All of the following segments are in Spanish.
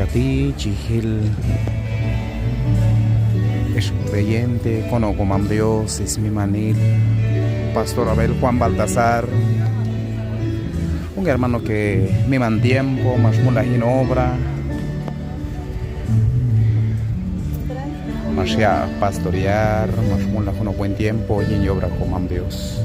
Ashkati, Chihil, es creyente, conozco a Dios, es mi manil, Pastor Abel Juan Baltasar, un hermano que me man tiempo, más mula en obra, más ya pastorear, más mula con buen tiempo y en obra con Dios.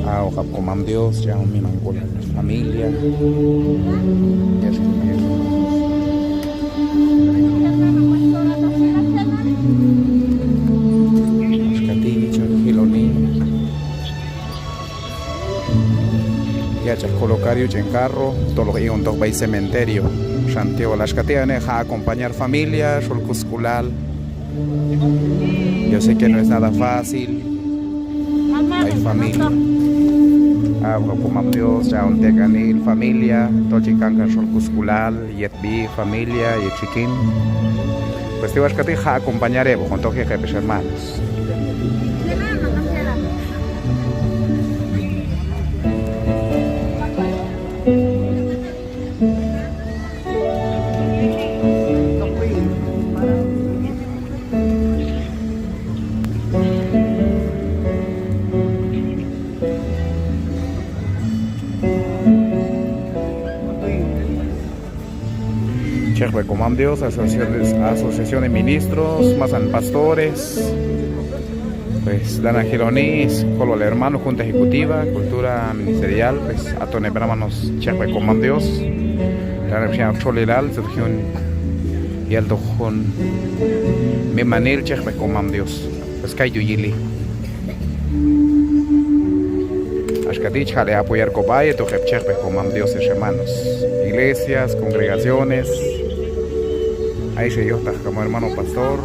Ahora con Dios, ya mi man con la familia. Ya colocar yo en carro, todo lo que yo en el cementerio. Santiago, las que tienen a acompañar familia, solcuscular. Yo sé que no es nada fácil. Hay familia. Hablo con Dios, ya un teganil, familia, tochicanca solcuscular, yetbi, familia, yechiquín. Pues te vas a acompañar con todos los jefes hermanos. Como Dios, asociación de ministros, más pastores, pues Dana Gironis, con los hermanos, Junta Ejecutiva, Cultura Ministerial, pues a todos los hermanos, Cheque como Dios, la región Cholilal, región y el dojón, mi manera Cheque como Dios, pues que hay yili. Ashkatich, jale apoyar Cobaye, tu Cheque como Dios, hermanos, iglesias, congregaciones. Ahí se yo está como hermano pastor.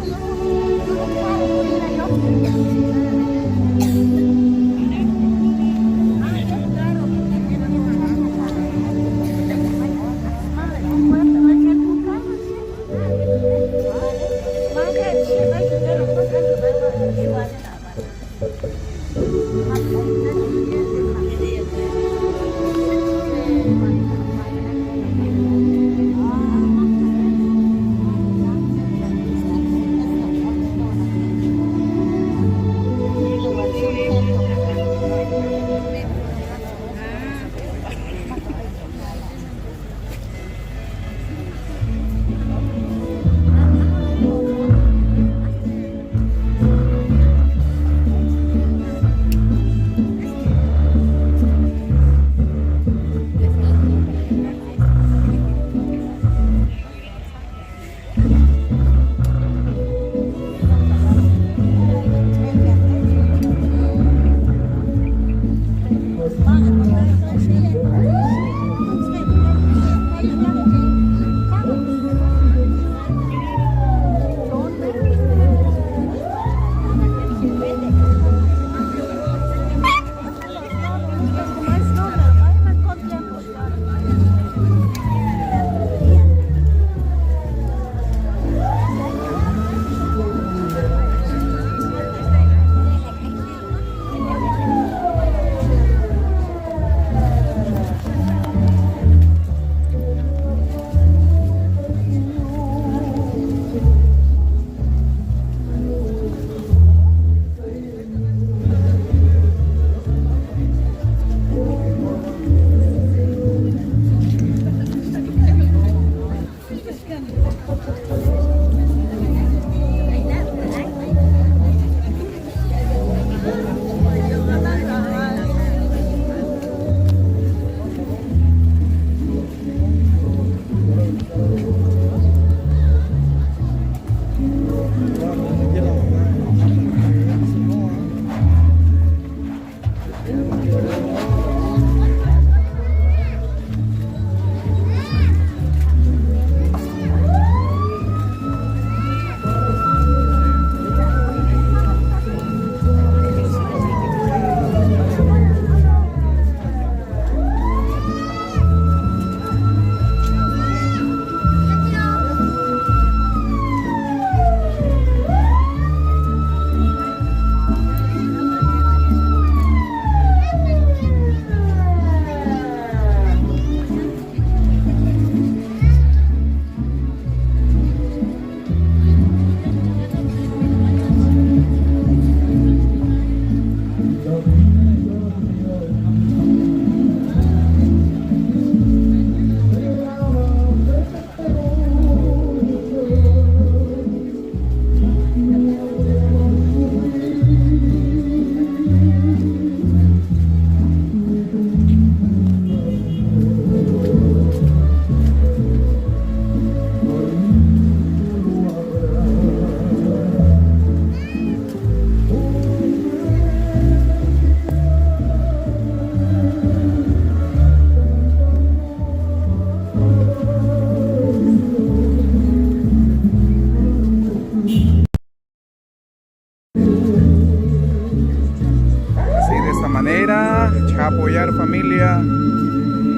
apoyar, familia.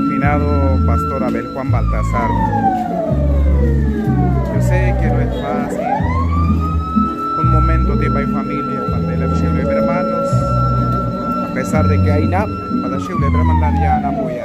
Finado Pastor Abel Juan Baltasar. Yo sé que no es fácil. Un momento de paz, familia, para el hermanos. A pesar de que hay nada, para el hermanos ya no apoyar.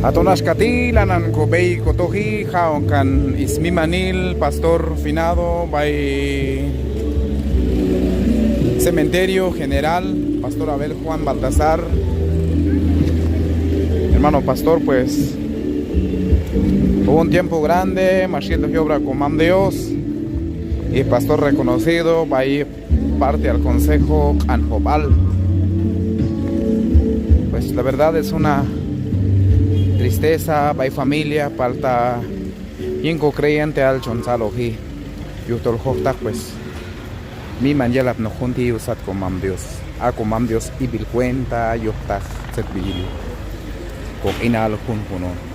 Atonas Katilanan Kobei Kotoji, Jaonkan Ismimanil, pastor finado, by Cementerio General, Pastor Abel Juan Baltasar. Hermano pastor, pues hubo un tiempo grande, haciendo obra con Dios, y pastor reconocido, va a ir parte al consejo Anjobal. Pues la verdad es una tristeza, va familia, falta inco creyente al chonsaloji, yutol hofta pues mi manjelap no junti usat con Dios, a con Dios y bil cuenta, yofta servil, con inal junjuno.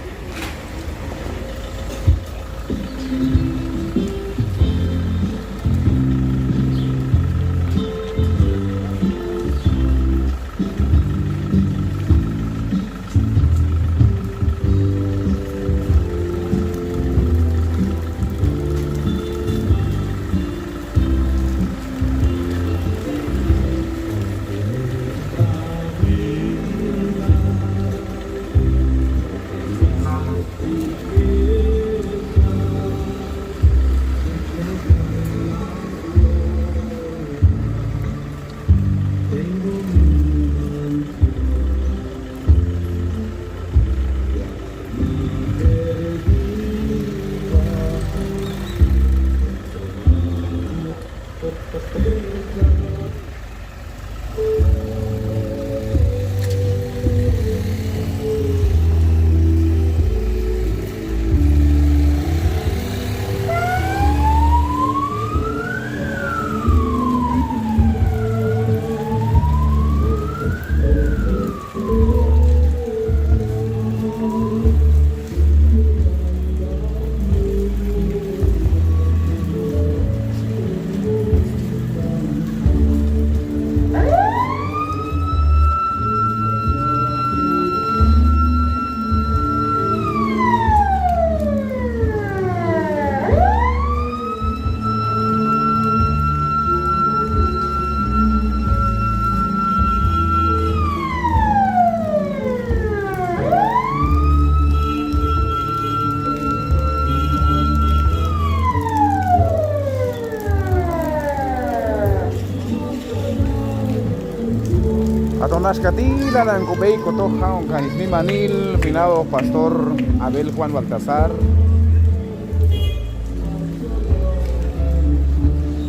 Atonas Katilanan Kobei Kotoja, Oncanismi Manil, finado pastor Abel Juan Baltasar.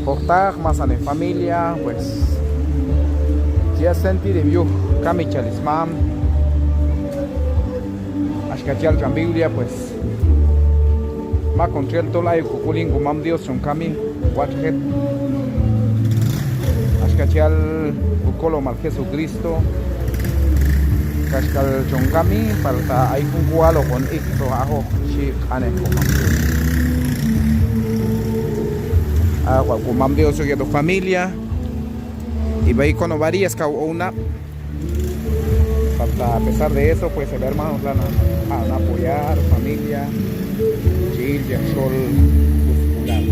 Hoftaj, Mazane familia, pues ya sentí de view Kami Chalismam, Ashkachal Biblia, pues ma contriel tola y Kukulin Gumam Dios son Kami, Watchet, Ashkachal Kukolo mal Jesucristo, Kashkal Chonkami, falta hay un cualo con esto ajo, si ane agua con Dios y tu familia, y va con varias una. Falta, a pesar de eso, pues el hermano van a apoyar, familia, Chil, Sol, muscular.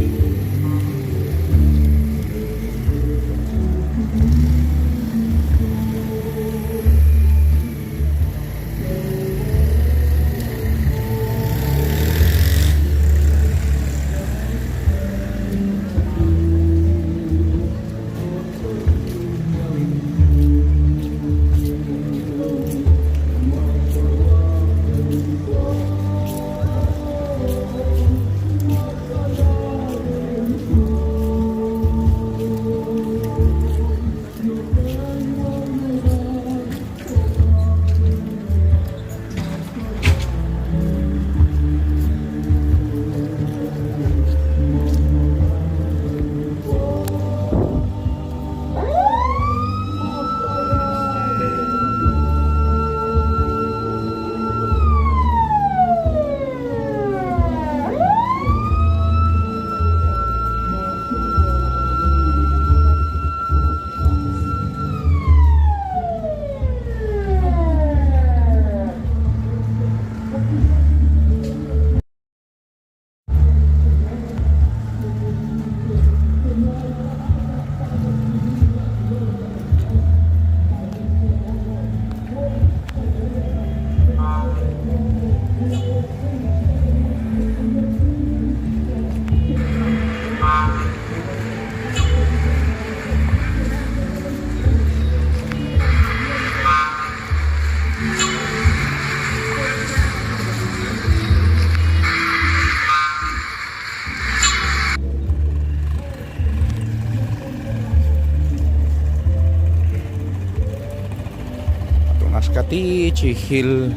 Ati, Chihil,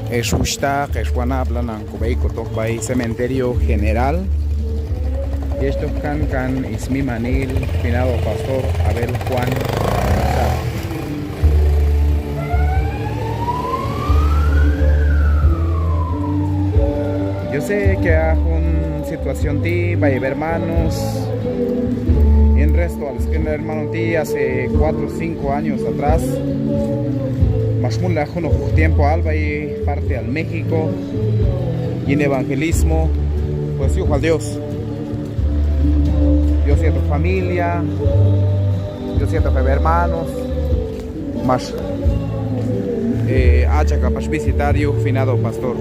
Eshushtak, Eshuanaplan, Ancubeiko, Tokbay, Cementerio General. Y estos can Ismi Manil, finado pastor Abel Juan. Yo sé que hay una situación ti, va a haber hermanos. Y en resto, al esquema hermano ti, hace 4 o 5 años atrás, más muy lejos, tiempo alba y parte al México. Y en evangelismo, pues hijo al Dios. Yo siento familia, yo siento que hermanos, más hacha capaz visitario, finado pastor.